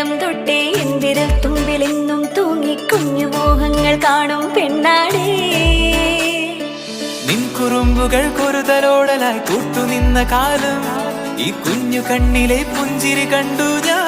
കണ്ടം തൊട്ടേ എന്തിരൽ തുമ്പിലെന്നും തൂങ്ങി കുഞ്ഞു മോഹങ്ങൾ കാണും പെണ്ണാടേ. നിൻ കുറുമ്പുകൾ കുറുതലോടലായി കൂട്ടുനിന്ന കാലം ഈ കുഞ്ഞു കണ്ണിലെ പുഞ്ചിരി കണ്ടു ഞാൻ.